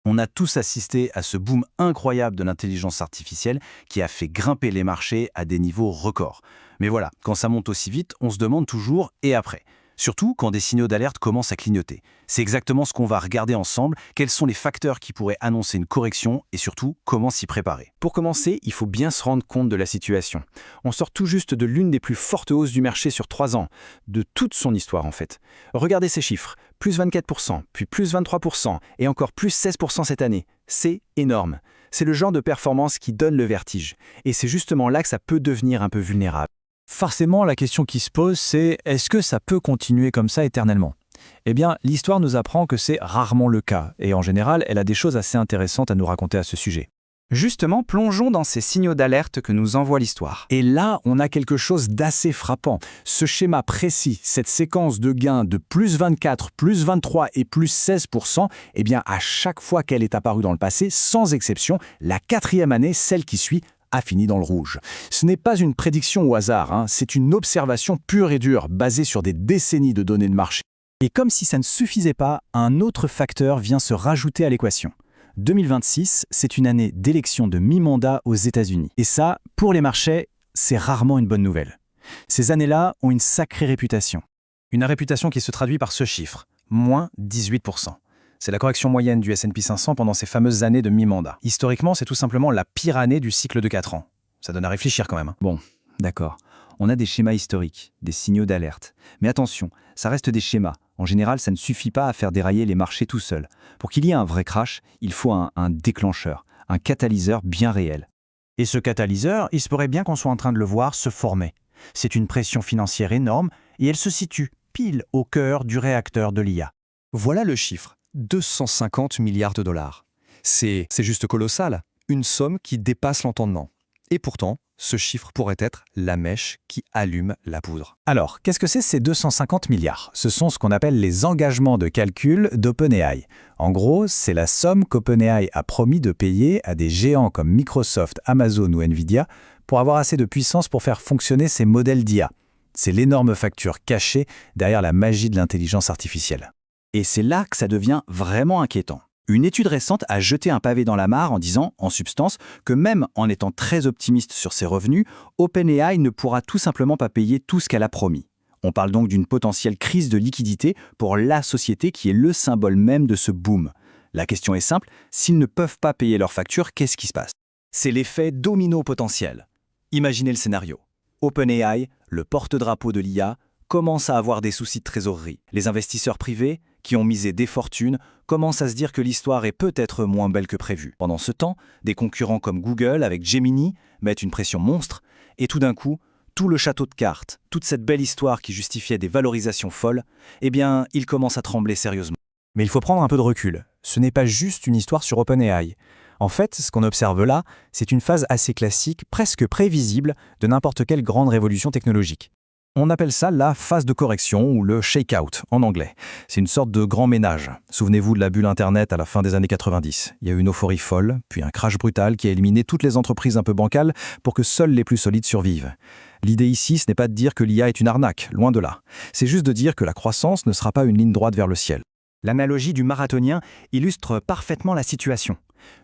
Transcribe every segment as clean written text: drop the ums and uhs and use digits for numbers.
On a tous assisté à ce boom incroyable de l'intelligence artificielle qui a fait grimper les marchés à des niveaux records. Mais voilà, quand ça monte aussi vite, on se demande toujours « et après ?» Surtout quand des signaux d'alerte commencent à clignoter. C'est exactement ce qu'on va regarder ensemble, quels sont les facteurs qui pourraient annoncer une correction et surtout comment s'y préparer. Pour commencer, il faut bien se rendre compte de la situation. On sort tout juste de l'une des plus fortes hausses du marché sur 3 ans, de toute son histoire en fait. Regardez ces chiffres, plus 24%, puis plus 23% et encore plus 16% cette année. C'est énorme. C'est le genre de performance qui donne le vertige. Et c'est justement là que ça peut devenir un peu vulnérable. Forcément, la question qui se pose, c'est est-ce que ça peut continuer comme ça éternellement? Eh bien, l'histoire nous apprend que c'est rarement le cas, et en général, elle a des choses assez intéressantes à nous raconter à ce sujet. Justement, plongeons dans ces signaux d'alerte que nous envoie l'histoire. Et là, on a quelque chose d'assez frappant. Ce schéma précis, cette séquence de gains de plus 24, plus 23 et plus 16%, eh bien, à chaque fois qu'elle est apparue dans le passé, sans exception, la 4e année, celle qui suit, a fini dans le rouge. Ce n'est pas une prédiction au hasard, c'est une observation pure et dure, basée sur des décennies de données de marché. Et comme si ça ne suffisait pas, un autre facteur vient se rajouter à l'équation. 2026, c'est une année d'élection de mi-mandat aux États-Unis. Et ça, pour les marchés, c'est rarement une bonne nouvelle. Ces années-là ont une sacrée réputation. Une réputation qui se traduit par ce chiffre, moins 18%. C'est la correction moyenne du S&P 500 pendant ces fameuses années de mi-mandat. Historiquement, c'est tout simplement la pire année du cycle de 4 ans. Ça donne à réfléchir quand même. Bon, d'accord. On a des schémas historiques, des signaux d'alerte. Mais attention, ça reste des schémas. En général, ça ne suffit pas à faire dérailler les marchés tout seul. Pour qu'il y ait un vrai crash, il faut un déclencheur, un catalyseur bien réel. Et ce catalyseur, il se pourrait bien qu'on soit en train de le voir se former. C'est une pression financière énorme et elle se situe pile au cœur du réacteur de l'IA. Voilà le chiffre, 250 milliards de dollars. C'est juste colossal, une somme qui dépasse l'entendement. Et pourtant, ce chiffre pourrait être la mèche qui allume la poudre. Alors, qu'est-ce que c'est ces 250 milliards? Ce sont ce qu'on appelle les engagements de calcul d'OpenAI. En gros, c'est la somme qu'OpenAI a promis de payer à des géants comme Microsoft, Amazon ou Nvidia pour avoir assez de puissance pour faire fonctionner ces modèles d'IA. C'est l'énorme facture cachée derrière la magie de l'intelligence artificielle. Et c'est là que ça devient vraiment inquiétant. Une étude récente a jeté un pavé dans la mare en disant, en substance, que même en étant très optimiste sur ses revenus, OpenAI ne pourra tout simplement pas payer tout ce qu'elle a promis. On parle donc d'une potentielle crise de liquidité pour la société qui est le symbole même de ce boom. La question est simple, s'ils ne peuvent pas payer leurs factures, qu'est-ce qui se passe? C'est l'effet domino potentiel. Imaginez le scénario. OpenAI, le porte-drapeau de l'IA, commence à avoir des soucis de trésorerie. Les investisseurs privés, qui ont misé des fortunes, commencent à se dire que l'histoire est peut-être moins belle que prévu. Pendant ce temps, des concurrents comme Google, avec Gemini, mettent une pression monstre, et tout d'un coup, tout le château de cartes, toute cette belle histoire qui justifiait des valorisations folles, eh bien, il commence à trembler sérieusement. Mais il faut prendre un peu de recul. Ce n'est pas juste une histoire sur OpenAI. En fait, ce qu'on observe là, c'est une phase assez classique, presque prévisible, de n'importe quelle grande révolution technologique. On appelle ça la phase de correction ou le shake-out en anglais. C'est une sorte de grand ménage. Souvenez-vous de la bulle Internet à la fin des années 90. Il y a eu une euphorie folle, puis un crash brutal qui a éliminé toutes les entreprises un peu bancales pour que seules les plus solides survivent. L'idée ici, ce n'est pas de dire que l'IA est une arnaque, loin de là. C'est juste de dire que la croissance ne sera pas une ligne droite vers le ciel. L'analogie du marathonien illustre parfaitement la situation.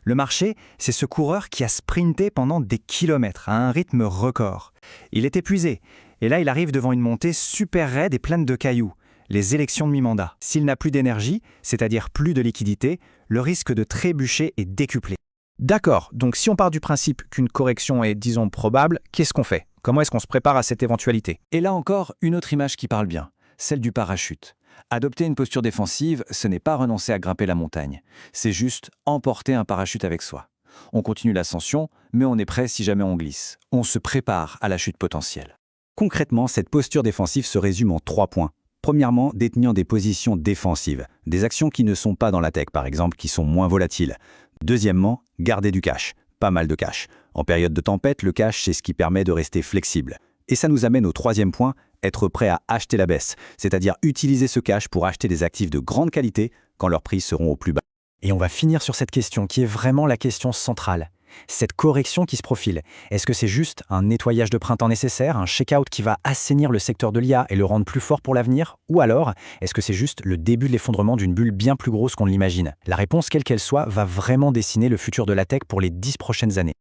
Le marché, c'est ce coureur qui a sprinté pendant des kilomètres à un rythme record. Il est épuisé, et là il arrive devant une montée super raide et pleine de cailloux, les élections de mi-mandat. S'il n'a plus d'énergie, c'est-à-dire plus de liquidité, le risque de trébucher est décuplé. D'accord, donc si on part du principe qu'une correction est, disons, probable, qu'est-ce qu'on fait? Comment est-ce qu'on se prépare à cette éventualité? Et là encore, une autre image qui parle bien, celle du parachute. Adopter une posture défensive, ce n'est pas renoncer à grimper la montagne. C'est juste emporter un parachute avec soi. On continue l'ascension, mais on est prêt si jamais on glisse. On se prépare à la chute potentielle. Concrètement, cette posture défensive se résume en 3 points. Premièrement, détenir des positions défensives, des actions qui ne sont pas dans la tech par exemple, qui sont moins volatiles. Deuxièmement, garder du cash, pas mal de cash. En période de tempête, le cash, c'est ce qui permet de rester flexible. Et ça nous amène au 3e point, être prêt à acheter la baisse, c'est-à-dire utiliser ce cash pour acheter des actifs de grande qualité quand leurs prix seront au plus bas. Et on va finir sur cette question qui est vraiment la question centrale. Cette correction qui se profile, est-ce que c'est juste un nettoyage de printemps nécessaire, un check-out qui va assainir le secteur de l'IA et le rendre plus fort pour l'avenir? Ou alors, est-ce que c'est juste le début de l'effondrement d'une bulle bien plus grosse qu'on l'imagine? La réponse, quelle qu'elle soit, va vraiment dessiner le futur de la tech pour les 10 prochaines années.